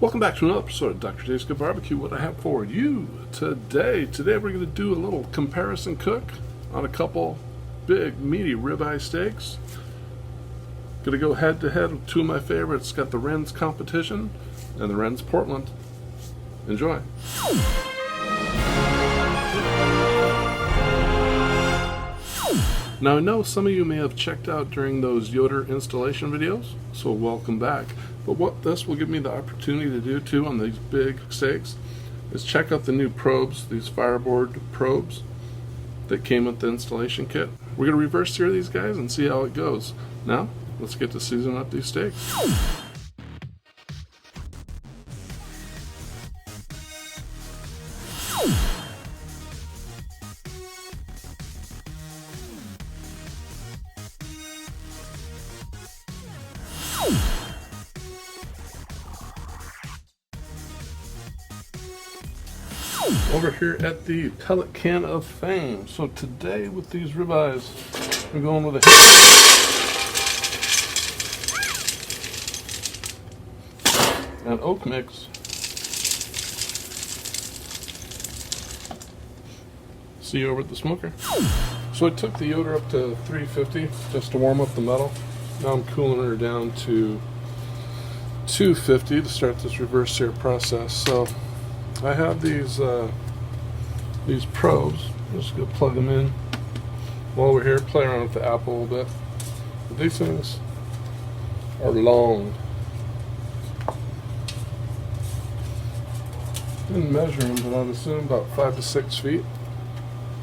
Welcome back to another episode of Dr. Dave's Good Barbecue. What I have for you today we're going to do a little comparison cook on a couple big meaty ribeye steaks. Going to go head to head with two of my favorites. Got the Rens Competition and the Rens Portland. Enjoy. Now I know some of you may have checked out during those Yoder installation videos, so welcome back. But what this will give me the opportunity to do too on these big steaks is check out the new probes, these fireboard probes that came with the installation kit. We're going to reverse sear these guys and see how it goes. Now, let's get to seasoning up these steaks. Over here at the pellet can of fame. So today with these ribeyes, we're going with a and oak mix. See you over at the smoker. So I took the Yoder up to 350 just to warm up the metal. Now I'm cooling her down to 250 to start this reverse sear process. So I have these probes. I'm just going to plug them in while we're here, play around with the apple a little bit. But these things are long. Didn't measure them, but I'd assume about 5 to 6 feet.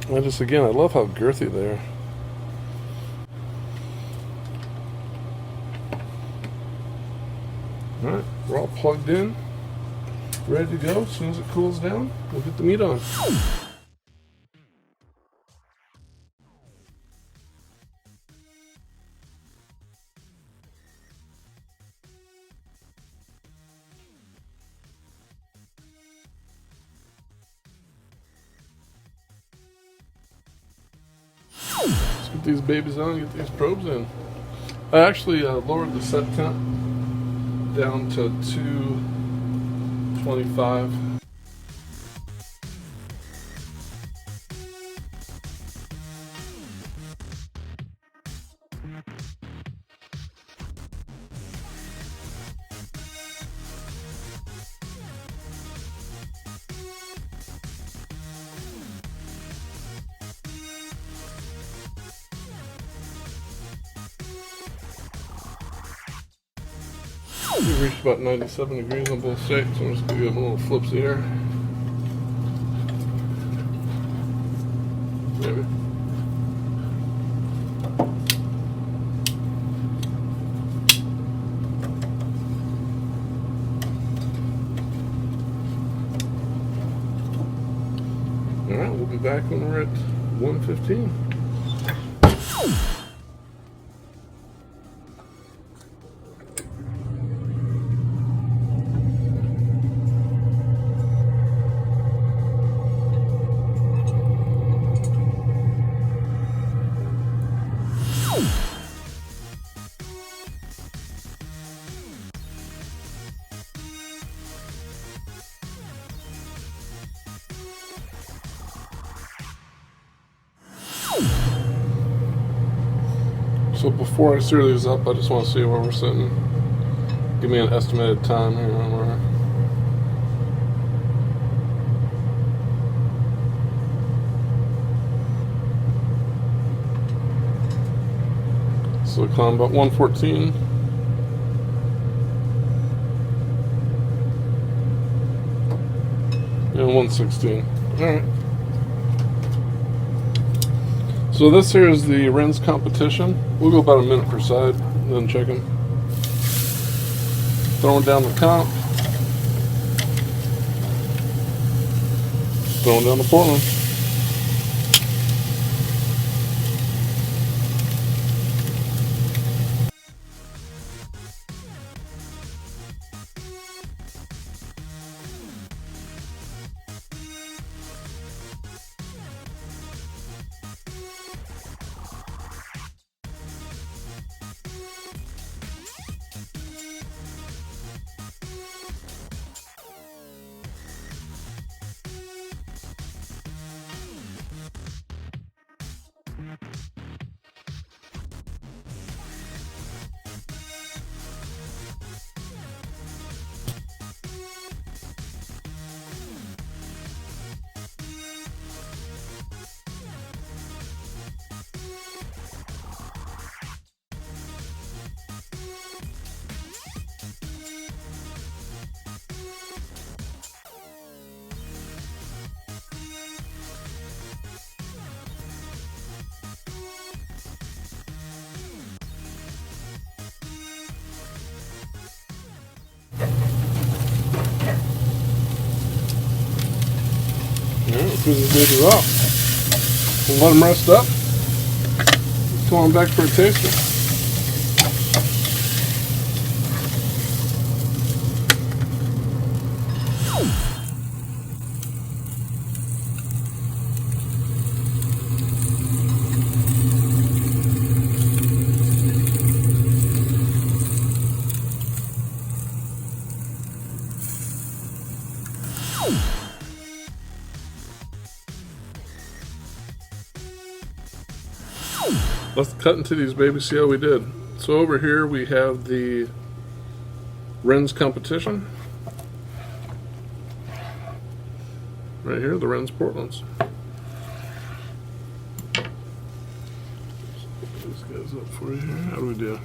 I love how girthy they are. Alright, we're all plugged in, ready to go. As soon as it cools down, we'll get the meat on. Let's get these babies on, get these probes in. I actually lowered the set temp down to 225. We reached about 97 degrees on both steaks, so I'm just going to give them a little flips here. Maybe. Alright, we'll be back when we're at 115. So before I sear these up, I just want to see where we're sitting. Give me an estimated time here on where. So we climb about 114. And 116. Alright. So this here is the Rens Competition. We'll go about a minute per side, and then check them. Throwing down the comp. Throwing down the Portland. these babies off. We'll let them rest up. Come on back for a taster. Let's cut into these babies, see how we did. So over here we have the Rens competition. Right here, the Rens Portlands. Put these guys up for you here. How do we do?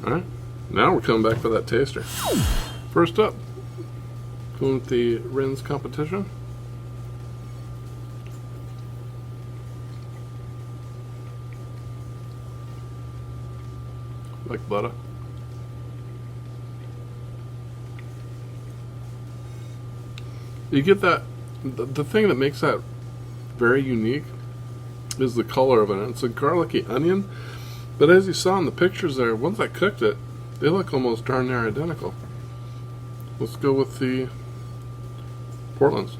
Alright, now we're coming back for that taster. First up, going with the Rens competition. Like butter. You get that, the thing that makes that very unique is the color of it. It's a garlicky onion, but as you saw in the pictures there, once I cooked it, they look almost darn near identical. Let's go with the Portlands.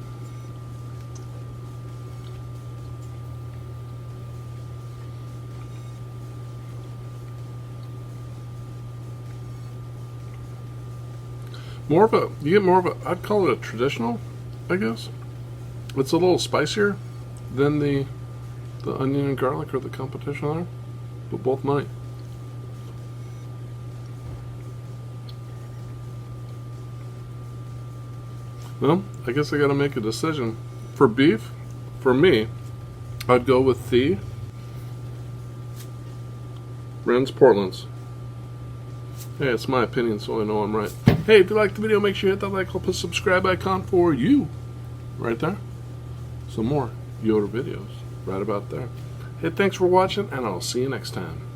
You get more of a, I'd call it a traditional, I guess. It's a little spicier than the onion and garlic or the competition are, but both might. Well, I guess I gotta make a decision. For beef, for me, I'd go with the Rens Portlands. Hey, it's my opinion, so I know I'm right. Hey, if you liked the video, make sure you hit that like, put the subscribe icon for you. Right there. Some more Yoder videos right about there. Hey, thanks for watching, and I'll see you next time.